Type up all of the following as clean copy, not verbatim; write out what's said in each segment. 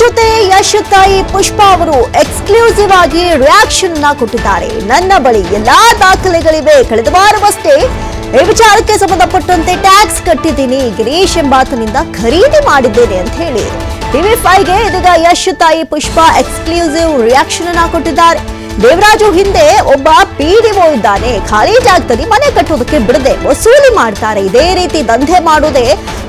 ಜೊತೆ ಯಶ್ ತಾಯಿ ಪುಷ್ಪಾ ಅವರು ಎಕ್ಸ್ಕ್ಲೂಸಿವ್ ಆಗಿ ರಿಯಾಕ್ಷನ್ ಕೊಟ್ಟಿದ್ದಾರೆ. ನನ್ನ ಬಳಿ ಎಲ್ಲಾ ದಾಖಲೆಗಳಿವೆ. ಕಳೆದ ವಾರವಷ್ಟೇ ಈ ವಿಚಾರಕ್ಕೆ ಸಂಬಂಧಪಟ್ಟಂತೆ ಟ್ಯಾಕ್ಸ್ ಕಟ್ಟಿದ್ದೀನಿ, ಗಿರೀಶ್ ಎಂಬಾತನಿಂದ ಖರೀದಿ ಮಾಡಿದ್ದೇನೆ ಅಂತ ಹೇಳಿ TV5ಗೆ ಇದೀಗ ಯಶ್ ತಾಯಿ ಪುಷ್ಪಾ ಎಕ್ಸ್ಕ್ಲೂಸಿವ್ ರಿಯಾಕ್ಷನ್ ಕೊಟ್ಟಿದ್ದಾರೆ. ದೇವರಾಜು ಹಿಂದೆ ಒಬ್ಬ PDO ಇದ್ದಾನೆ, ಖಾಲಿ ಜಾಗದಲ್ಲಿ ಮನೆ ಕಟ್ಟೋದಕ್ಕೆ ಬಿಡದೆ ವಸೂಲಿ ಮಾಡ್ತಾರೆ. ಇದೇ ರೀತಿ ದಂಧೆ ಮಾಡೋದೇ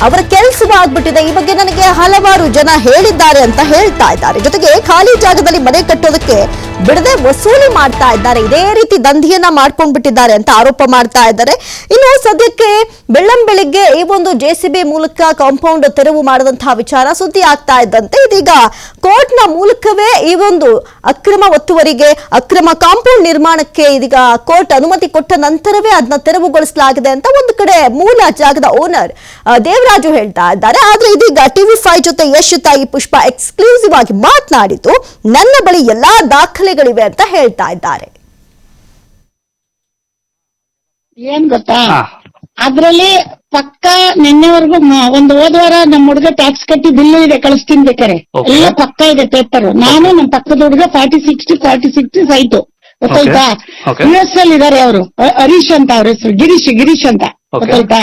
ಅವರ ಕೆಲಸವಾಗ್ಬಿಟ್ಟಿದೆ. ಈ ಬಗ್ಗೆ ನನಗೆ ಹಲವಾರು ಜನ ಹೇಳಿದ್ದಾರೆ ಅಂತ ಹೇಳ್ತಾ ಇದ್ದಾರೆ. ಜೊತೆಗೆ ಖಾಲಿ ಜಾಗದಲ್ಲಿ ಮನೆ ಕಟ್ಟೋದಕ್ಕೆ ಬಿಡದೆ ವಸೂಲಿ ಮಾಡ್ತಾ ಇದ್ದಾರೆ. ಇದೇ ರೀತಿ ದಂಧೆಯನ್ನ ಮಾಡ್ಕೊಂಡ್ಬಿಟ್ಟಿದ್ದಾರೆ ಅಂತ ಆರೋಪ ಮಾಡ್ತಾ ಇದ್ದಾರೆ. ಇನ್ನು ಸದ್ಯಕ್ಕೆ ಬೆಳ್ಳಂಬೆಳಿಗ್ಗೆ ಈ ಒಂದು JCB ಮೂಲಕ ಕಾಂಪೌಂಡ್ ತೆರವು ಮಾಡಿದಂತಹ ವಿಚಾರ ಸುದ್ದಿ ಆಗ್ತಾ ಇದ್ದಂತೆ ಇದೀಗ ಕೋರ್ಟ್ನ ಮೂಲಕವೇ ಈ ಒಂದು ಅಕ್ರಮ ಒತ್ತುವರಿಗೆ, ಅಕ್ರಮ ಕಾಂಪೌಂಡ್ ನಿರ್ಮಾಣಕ್ಕೆ ಇದೀಗ ಕೋರ್ಟ್ ಅನುಮತಿ ಕೊಟ್ಟ ನಂತರವೇ ಅದನ್ನ ತೆರವುಗೊಳಿಸಲಾಗಿದೆ ಅಂತ ಒಂದು ಕಡೆ ಮೂಲ ಜಾಗದ ಓನರ್ ದೇವರಾಜು ಹೇಳ್ತಾ ಇದ್ದಾರೆ. ಆದ್ರೆ ಇದೀಗ TV5 ಜೊತೆ ಯಶ್ ತಾಯಿ ಪುಷ್ಪಾ ಎಕ್ಸ್ಕ್ಲೂಸಿವ್ ಆಗಿ ಮಾತನಾಡಿದ್ದು ನನ್ನ ಬಳಿ ಎಲ್ಲಾ ದಾಖಲೆಗಳಿವೆ ಅಂತ ಹೇಳ್ತಾ ಇದ್ದಾರೆ. ಏನ್ ಗೊತ್ತಾ, ಅದ್ರಲ್ಲಿ ಪಕ್ಕ ನಿನ್ನೆವರೆಗೂ ಒಂದು ಹೋದ್ವಾರ ನಮ್ ಹುಡುಗ ಟ್ಯಾಕ್ಸ್ ಕಟ್ಟಿ ಬಿಲ್ಲು ಇದೆ, ಕಳಿಸ್ತೀನಿ ಬೇಕಾರೆ, ಎಲ್ಲ ಪಕ್ಕ ಇದೆ ಪೇಪರ್. ನಾನು ನಮ್ ಪಕ್ಕದ ಹುಡುಗ 4060 ಸೈಟು ಗೊತ್ತಾಯ್ತಾ. US ಅಲ್ಲಿ ಇದಾರೆ ಅವರು, ಹರೀಶ್ ಅಂತ ಅವ್ರ ಹೆಸರು, ಗಿರೀಶ್ ಅಂತ ಗೊತ್ತಾಯ್ತಾ.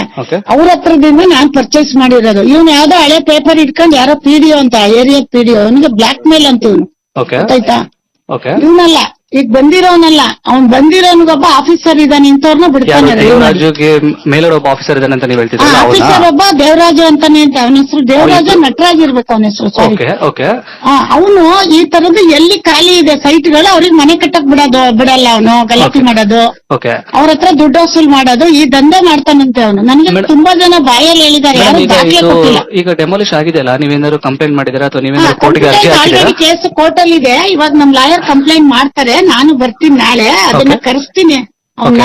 ಅವ್ರ ಹತ್ರದಿಂದ ನಾನ್ ಪರ್ಚೇಸ್ ಮಾಡಿರೋದು. ಇವ್ನು ಯಾವ್ದೋ ಹಳೆ ಪೇಪರ್ ಇಟ್ಕೊಂಡು ಯಾರೋ PDO ಅಂತ, ಏರಿಯಾ PDO, ಅವನಿಗೆ ಬ್ಲಾಕ್ ಮೇಲ್ ಅಂತ ಇವನು ಗೊತ್ತಾಯ್ತಾ. ಇವನಲ್ಲ, ಈಗ ಬಂದಿರೋನಲ್ಲ, ಅವ್ನ್ ಬಂದಿರೋನ್ಗೊಬ್ಬ ಆಫೀಸರ್ ಇದ್ದಾನೆ, ಇಂಥವ್ರನ್ನ ಬಿಡ್ತಾನೆ. ಆಫೀಸರ್ ಒಬ್ಬ ದೇವರಾಜು ಅಂತಾನೆ ಅಂತ, ಅವನ ಹೆಸರು ದೇವರಾಜ ನಟರಾಜ್ ಇರ್ಬೇಕು ಅವನ ಹೆಸರು. ಅವನು ಈ ತರದ್ದು ಎಲ್ಲಿ ಖಾಲಿ ಇದೆ ಸೈಟ್ಗಳು ಅವ್ರಿಗೆ ಮನೆ ಕಟ್ಟಕ್ ಬಿಡಲ್ಲ, ಅವನು ಗಲಾಟೆ ಮಾಡೋದು, ಅವ್ರ ಹತ್ರ ದುಡ್ಡು ವಸೂಲ್ ಮಾಡೋದು, ಈ ದಂಧೆ ಮಾಡ್ತಾನಂತೆ ಅವನು. ನನಗೆ ತುಂಬಾ ಜನ ಬಾಯಲ್ಲಿ ಹೇಳಿದ್ದಾರೆ, ಯಾರು ದಾಖಲೆ ಕೊಟ್ಟಿಲ್ಲ. ಈಗ ಡೆಮಾಲಿಷ್ ಆಗಿದೆಯಲ್ಲ, ನೀವೇನಾದ್ರು ಕಂಪ್ಲೇಂಟ್ ಮಾಡಿದಿರಾ ಅಥವಾ ನೀವೇನಾದ್ರು ಕೇಸ್ ಕೋರ್ಟ್ ಅಲ್ಲಿ ಇದೆ. ಇವಾಗ ನಮ್ ಲಾಯರ್ ಕಂಪ್ಲೇಂಟ್ ಮಾಡ್ತಾರೆ, ನಾನು ಬರ್ತೀನಿ ನಾಳೆ, ಅದನ್ನ ಕರೆಸ್ತೀನಿ ಅವನ್ನ.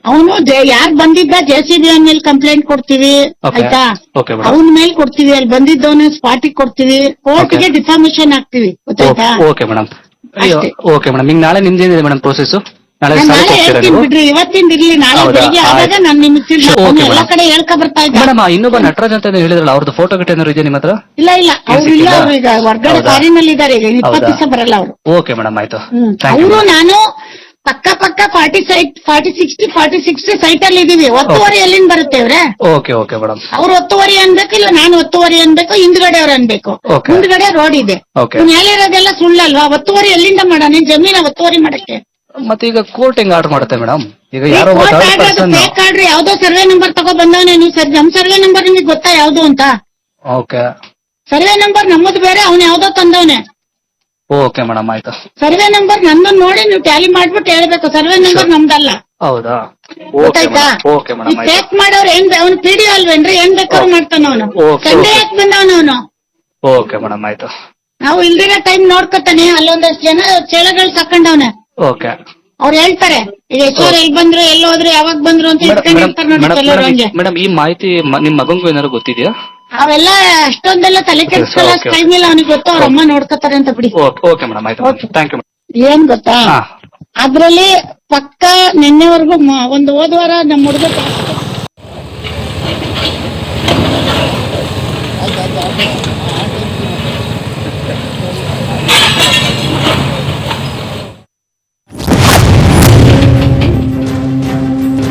ಅವನು ಯಾರು ಬಂದಿದ್ದ JCB ಮೇಲೆ ಕಂಪ್ಲೇಂಟ್ ಕೊಡ್ತೀವಿ ಆಯ್ತಾ, ಅವನ ಮೇಲೆ ಕೊಡ್ತೀವಿ, ಅಲ್ಲಿ ಬಂದಿದ್ದವನು ಸ್ಪಾಟಿಗೆ ಕೊಡ್ತೀವಿ, ಕೋರ್ಟ್ಗೆ ಡಿಫಾಮೇಶನ್ ಹಾಕ್ತಿವಿ ಗೊತ್ತಾಯ್ತಾ. ಓಕೆ ಮೇಡಮ್, ಈಗ ನಾಳೆ ನಿಮ್ದೇನಿದೆ ಮೇಡಮ್ ಪ್ರೋಸೆಸ್? ನಾಳೆ ಹೇಳ್ತೀನಿ ಬಿಡ್ರಿ, ಇವತ್ತಿಂದ ಇರ್ಲಿ, ನಾಳೆ ಬೆಳಿಗ್ಗೆ ಆದಾಗ ನಾನು ನಿಮ್ಗೆ ಎಲ್ಲಾ ಕಡೆ ಹೇಳ್ಕೊ ಬರ್ತಾ ಇದ್ದೆ. ಮೇಡಮ್, ಇನ್ನೊಬ್ಬ ನಟರಾಜ್ ಅಂತ ಹೇಳಿದ್ರಲ್ಲ, ಅವ್ರದ್ದು ಫೋಟೋ ಗಿಟ್ ಏನಾದ್ರು ಇದೆ ನಿಮ್ಮ ಹತ್ರ? ಇಲ್ಲ ಅವ್ರು ಇಲ್ಲ, ಅವ್ರು ಈಗ ಹೊರಗಡೆ ಫಾರಿನ್ ಅಲ್ಲಿ ಇದಾರೆ, ಈಗ 20 ದಿವಸ ಬರಲ್ಲ ಅವರು. ಓಕೆ ಮೇಡಮ್, ಆಯ್ತು. ಅವರು ನಾನು ಪಕ್ಕ 4060 ಸೈಟ್ ಅಲ್ಲಿ ಇದೀವಿ. ಒತ್ತುವರಿ ಎಲ್ಲಿಂದ ಬರುತ್ತೆ ಇವ್ರೆ? Okay madam. ಅವ್ರು ಒತ್ತುವರಿ ಅನ್ಬೇಕು, ಇಲ್ಲ ನಾನು ಒತ್ತುವರಿ ಅನ್ಬೇಕು, ಹಿಂದ್ಗಡೆ ಅವ್ರು ಅನ್ಬೇಕು. ಮುಂದ್ಗಡೆ ರೋಡ್ ಇದೆ, ಹೇಳಿರೋದೆಲ್ಲ ಸುಳ್ಳಲ್ವಾ? ಒತ್ತುವರಿ ಎಲ್ಲಿಂದ ಮಾಡೋಣ? ಜಮೀನ ಒತ್ತುವರಿ ಮಾಡಕ್ಕೆ ಮತ್ತೆ ಈಗ ಕೋರ್ಟ್ ಹೆಂಗ್ ಆರ್ಡರ್ ಮಾಡುತ್ತೆ ಮೇಡಮ್? ಈಗ ಯಾರೋ ಬೇಕಾಡ್ರಿ ಯಾವ್ದೋ ಸರ್ವೆ ನಂಬರ್ ತಗೋ ಬಂದವನೇ. ನೀವು ನಮ್ ಸರ್ವೆ ನಂಬರ್ ನಿಮಗೆ ಗೊತ್ತಾ ಯಾವ್ದು ಅಂತ? ಸರ್ವೆ ನಂಬರ್ ನಮ್ಮದು ಬೇರೆ, ಅವ್ನು ಯಾವ್ದೋ ತಂದವನೇ. ಓಕೆ ಮೇಡಮ್, ಆಯ್ತು. ಸರ್ವೆ ನಂಬರ್ ನಂದು ನೋಡಿ ನೀವು ಟ್ಯಾಲಿ ಮಾಡ್ಬಿಟ್ಟು ಹೇಳ್ಬೇಕು, ಸರ್ವೆ ನಂಬರ್ ನಮ್ದಲ್ಲ. ಹೌದಾ? ಗೊತ್ತಾಯ್ತಾ? ಚೆಕ್ ಮಾಡೋರು ಏನ್, ಅವ್ನು PDO ಅಲ್ವೇನ್ರಿ, ಏನ್ ಬೇಕಾದ್ರೂ ಮಾಡ್ತಾನ ಅವನು. ಸಂಡೆ ಯಾಕೆ ಬಂದವನು ಅವನು? ಓಕೆ ಮೇಡಮ್, ಆಯ್ತು. ನಾವು ಇಲ್ದಿರೋ ಟೈಮ್ ನೋಡ್ಕೊತಾನೆ, ಅಲ್ಲೊಂದಷ್ಟು ಜನ ಚೇಳಗಳು ತಕೊಂಡವನೆ. ಓಕೆ, ಅವ್ರು ಹೇಳ್ತಾರೆ ಈಗ ಹೆಸರು ಎಲ್ಲಿ ಬಂದ್ರು, ಎಲ್ಲಿ ಹೋದ್ರು, ಯಾವಾಗ ಬಂದ್ರು ಅಂತ ಹೇಳ್ತಾರೆ ನೋಡಿ ಕೆಲವರು. ಹಂಗೆ ಮೇಡಮ್, ಈ ಮಾಹಿತಿ ನಿಮ್ ಮಗಂಗೂ ಏನಾದ್ರು ಗೊತ್ತಿದ್ಯಾ? ಅವೆಲ್ಲ ಅಷ್ಟೊಂದೆಲ್ಲ ತಲೆ ಕೆಡಿಸ್ಕೊಳ್ಳೋ ಟೈಮ್ ಇಲ್ಲ, ಅವನಿಗೆ ಗೊತ್ತು, ಅವ್ರ ಅಮ್ಮ ನೋಡ್ಕೊತಾರೆ ಅಂತ ಬಿಡಿ. ಓಕೆ ಮೇಡಮ್, ಆಯ್ತು, ಥ್ಯಾಂಕ್ ಯು. ಏನ್ ಗೊತ್ತಾ, ಅದ್ರಲ್ಲಿ ಪಕ್ಕ ನಿನ್ನೆವರೆಗೂ ಒಂದು ಹೋದ್ವಾರ ನಮ್ಮ ಹುಡುಗ